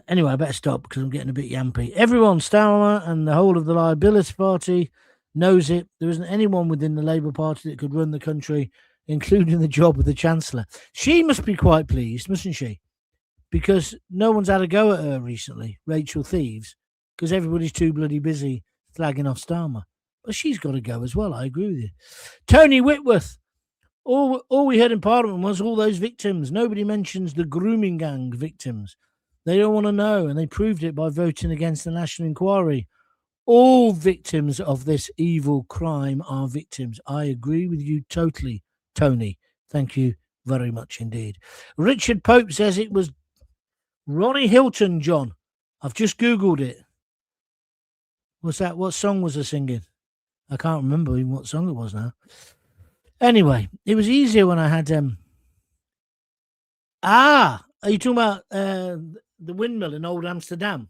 Anyway, I better stop because I'm getting a bit yampy. Everyone, Starmer and the whole of the Liability Party knows it. There isn't anyone within the Labour Party that could run the country, including the job of the Chancellor. She must be quite pleased, mustn't she? Because no one's had a go at her recently, Rachel Thieves, because everybody's too bloody busy slagging off Starmer. But she's got to go as well, I agree with you. Tony Whitworth. All we heard in Parliament was all those victims. Nobody mentions the grooming gang victims. They don't want to know, and they proved it by voting against the National Inquiry. All victims of this evil crime are victims. I agree with you totally, Tony. Thank you very much indeed. Richard Pope says it was Ronnie Hilton, John. I've just Googled it. What's that? What song was I singing? I can't remember even what song it was now. Anyway, it was easier when I had... are you talking about the windmill in Old Amsterdam?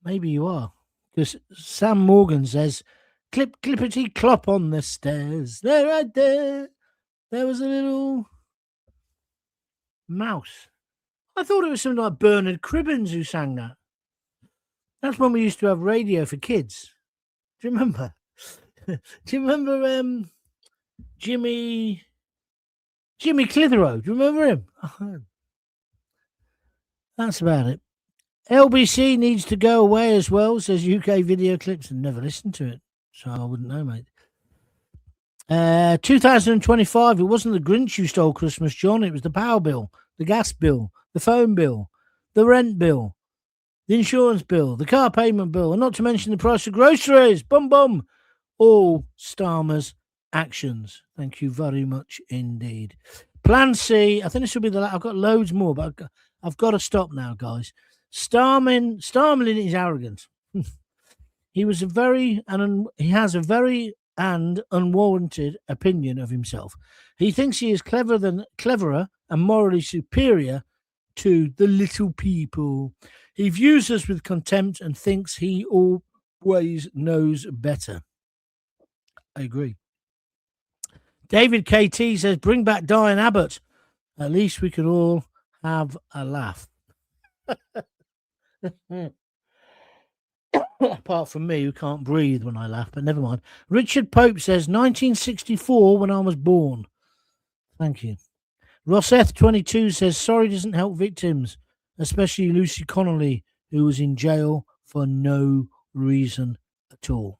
Maybe you are. Because Sam Morgan says, clippity clop on the stairs. There, right there. There was a little mouse. I thought it was something like Bernard Cribbins who sang that. That's when we used to have radio for kids. Do you remember? Do you remember Jimmy Clitheroe? Do you remember him? That's about it. LBC needs to go away as well, says UK Video Clips, and never listened to it, so I wouldn't know, mate. 2025, it wasn't the Grinch who stole Christmas, John. It was the power bill, the gas bill, the phone bill, the rent bill, the insurance bill, the car payment bill, and not to mention the price of groceries. Bum, bum. All Starmer's actions. Thank you very much indeed. Plan C. I think this will be I've got loads more, but I've got to stop now, guys. Starmer is arrogant. He has a very and unwarranted opinion of himself. He thinks he is cleverer and morally superior to the little people. He views us with contempt and thinks he always knows better. I agree. David KT says, bring back Diane Abbott. At least we could all have a laugh. Apart from me, who can't breathe when I laugh, but never mind. Richard Pope says, 1964 when I was born. Thank you. Rosseth22 says, sorry doesn't help victims, especially Lucy Connolly, who was in jail for no reason at all.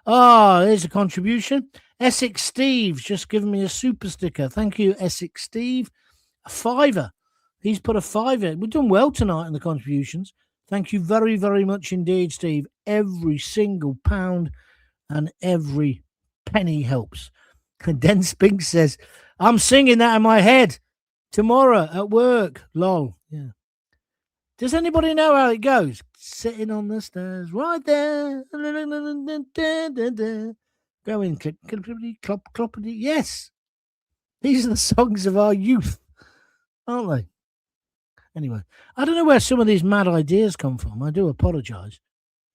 There's a contribution. Essex Steve's just given me a super sticker. Thank you, Essex Steve. A £5. He's put a £5. We've done well tonight in the contributions. Thank you very, very much indeed, Steve. Every single pound and every penny helps. And Den Spink says, I'm singing that in my head tomorrow at work. Lol. Yeah. Does anybody know how it goes? Sitting on the stairs right there. Going clip, clippity, clop, cloppity. Yes. These are the songs of our youth, aren't they? Anyway, I don't know where some of these mad ideas come from. I do apologise.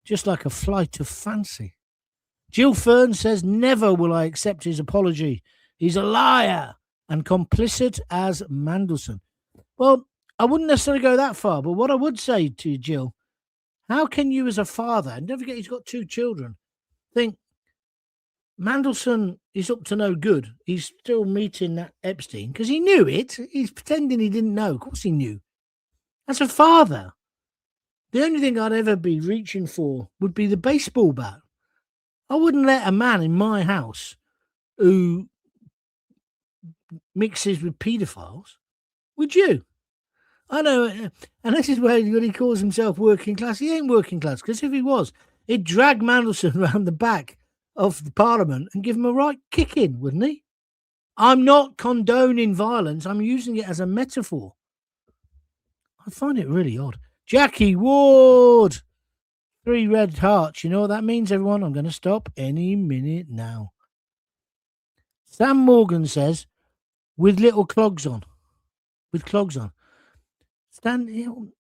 Just like a flight of fancy. Jill Fern says, never will I accept his apology. He's a liar and complicit as Mandelson. Well, I wouldn't necessarily go that far, but what I would say to you, Jill, how can you as a father, and don't forget he's got 2 children, think Mandelson is up to no good. He's still meeting that Epstein because he knew it. He's pretending he didn't know. Of course he knew. As a father, the only thing I'd ever be reaching for would be the baseball bat. I wouldn't let a man in my house who mixes with paedophiles, would you? I know, and this is where he calls himself working class. He ain't working class, because if he was, he'd drag Mandelson around the back of the Parliament and give him a right kicking, wouldn't he? I'm not condoning violence. I'm using it as a metaphor. I find it really odd. Jackie Ward, 3 red hearts. You know what that means, everyone? I'm going to stop any minute now. Sam Morgan says, with little clogs on. With clogs on.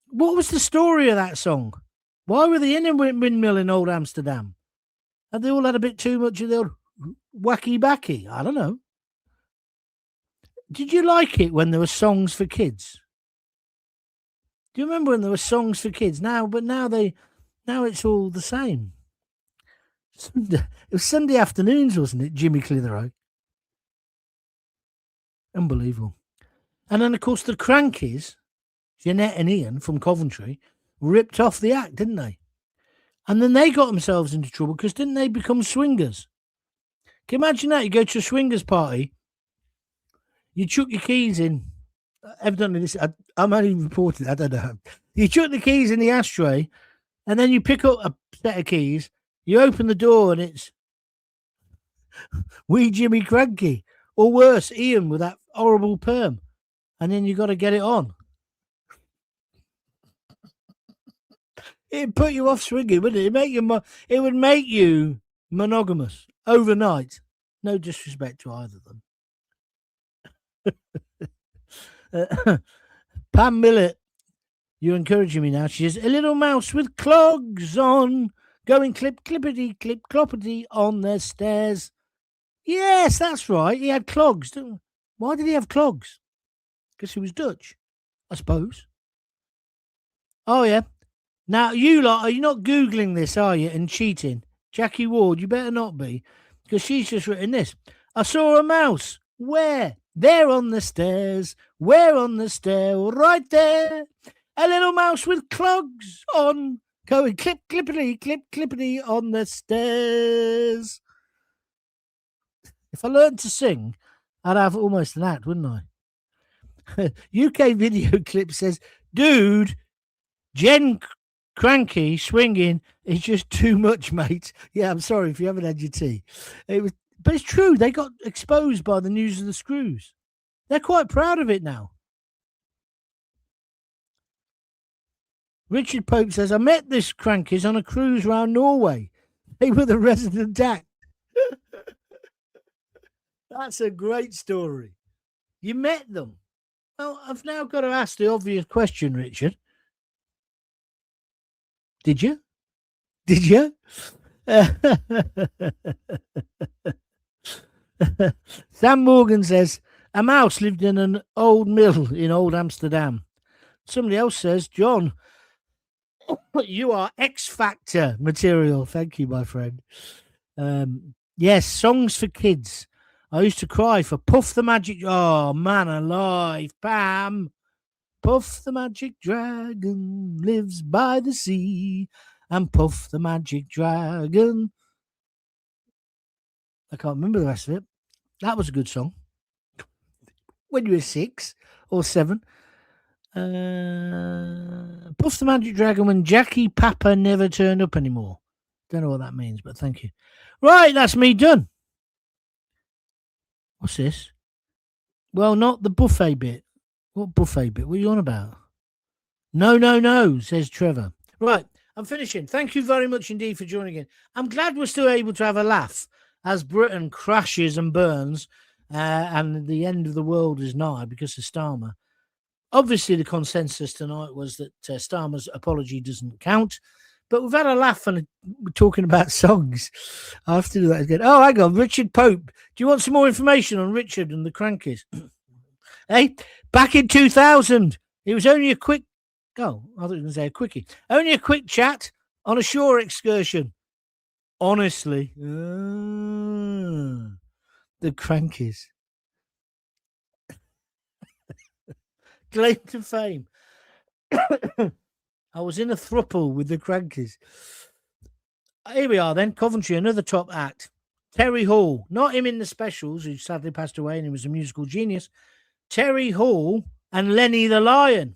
What was the story of that song? Why were they in a windmill in old Amsterdam? Had they all had a bit too much of the old wacky backy? I don't know. Did you like it when there were songs for kids? Do you remember when there were songs for kids? Now it's all the same. It was Sunday afternoons, wasn't it? Jimmy Clitheroe. Unbelievable. And then, of course, the Crankies, Jeanette and Ian from Coventry, ripped off the act, didn't they? And then they got themselves into trouble because didn't they become swingers? Can you imagine that? You go to a swingers party, you chuck your keys in. Evidently, I'm only reporting, I don't know. You chuck the keys in the ashtray, and then you pick up a set of keys, you open the door, and it's wee Jimmy Cranky. Or worse, Ian with that horrible perm. And then you got to get it on. It'd put you off swinging, wouldn't it? It would make you monogamous overnight. No disrespect to either of them. Pam Millett, you're encouraging me now. She says, a little mouse with clogs on, going clippity, clip, cloppity on the stairs. Yes, that's right. He had clogs. Why did he have clogs? Because he was Dutch, I suppose. Oh, yeah. Now, you lot, are you not Googling this, are you, and cheating? Jackie Ward, you better not be, because she's just written this. I saw a mouse. Where? There on the stairs. Where on the stair? Right there. A little mouse with clogs on, going clip, clippity, clip, clippity on the stairs. If I learned to sing, I'd have almost an act, wouldn't I? UK video clip says, dude, Jen Cranky swinging is just too much, mate. Yeah, I'm sorry if you haven't had your tea. But it's true. They got exposed by the news of the screws. They're quite proud of it now. Richard Pope says, I met this crankies on a cruise around Norway. They were the resident act. That's a great story. You met them. Well, I've now got to ask the obvious question, Richard. Did you? Did you? Sam Morgan says, a mouse lived in an old mill in Old Amsterdam. Somebody else says, John, you are X Factor material. Thank you, my friend. Yes, songs for kids. I used to cry for Puff the Magic. Oh, man alive, Pam. Puff the Magic Dragon lives by the sea. And Puff the Magic Dragon. I can't remember the rest of it. That was a good song. When you were 6 or 7. Puff the Magic Dragon when Jackie Papa never turned up anymore. Don't know what that means, but thank you. Right, that's me done. What's this? Well, not the buffet bit. What buffet bit? What are you on about? No, says Trevor. Right, I'm finishing. Thank you very much indeed for joining in. I'm glad we're still able to have a laugh as Britain crashes and burns and the end of the world is nigh because of Starmer. Obviously, the consensus tonight was that Starmer's apology doesn't count. But we've had a laugh and we're talking about songs. I have to do that again. Oh, hang on. Richard Pope. Do you want some more information on Richard and the Crankies? Hey, back in 2000, it was only a quick... Oh, I thought you were going to say a quickie. Only a quick chat on a shore excursion. Honestly. The Crankies. Claim to fame. I was in a throuple with the Crankies. Here we are then. Coventry, another top act. Terry Hall. Not him in the specials, who sadly passed away and he was a musical genius. Terry Hall and Lenny the Lion.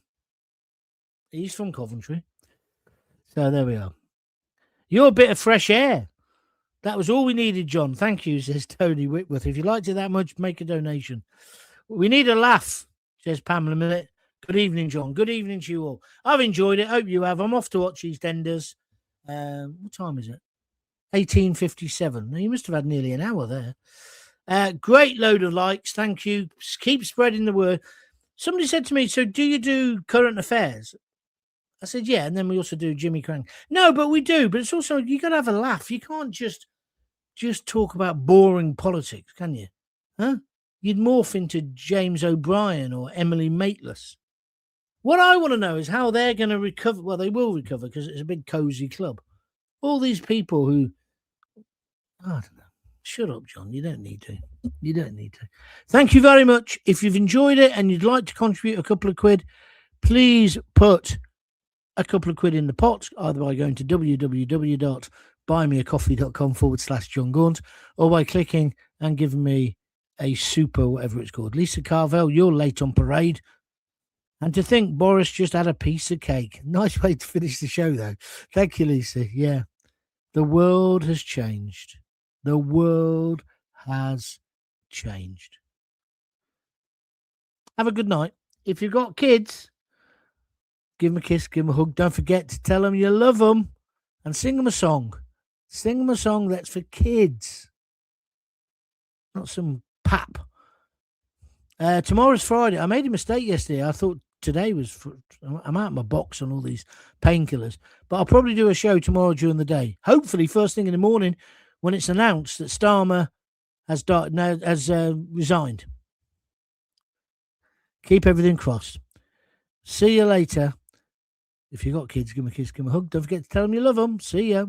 He's from Coventry. So there we are. You're a bit of fresh air. That was all we needed, John. Thank you, says Tony Whitworth. If you liked it that much, make a donation. We need a laugh, says Pamela Millett. Good evening, John. Good evening to you all. I've enjoyed it. Hope you have. I'm off to watch EastEnders. What time is it? 18:57. You must have had nearly an hour there. Great load of likes. Thank you. Keep spreading the word. Somebody said to me, so do you do current affairs? I said, yeah. And then we also do Jimmy Crank. No, but we do. But it's also, you got to have a laugh. You can't just talk about boring politics, can you? Huh? You'd morph into James O'Brien or Emily Maitlis. What I want to know is how they're going to recover. Well, they will recover because it's a big cozy club. All these people who, I don't know. Shut up, John. You don't need to. You don't need to. Thank you very much. If you've enjoyed it and you'd like to contribute a couple of quid, please put a couple of quid in the pot, either by going to www.buymeacoffee.com/John Gaunt or by clicking and giving me a super, whatever it's called. Lisa Carvel, you're late on parade. And to think Boris just had a piece of cake. Nice way to finish the show, though. Thank you, Lisa. Yeah. The world has changed. The world has changed. Have a good night. If you've got kids, give them a kiss, give them a hug. Don't forget to tell them you love them and sing them a song. Sing them a song that's for kids. Not some pap. Tomorrow's Friday. I made a mistake yesterday. I thought today was... I'm out of my box on all these painkillers. But I'll probably do a show tomorrow during the day. Hopefully, first thing in the morning, when it's announced that Starmer has resigned. Keep everything crossed. See you later. If you've got kids, give them a kiss, give them a hug. Don't forget to tell them you love them. See ya.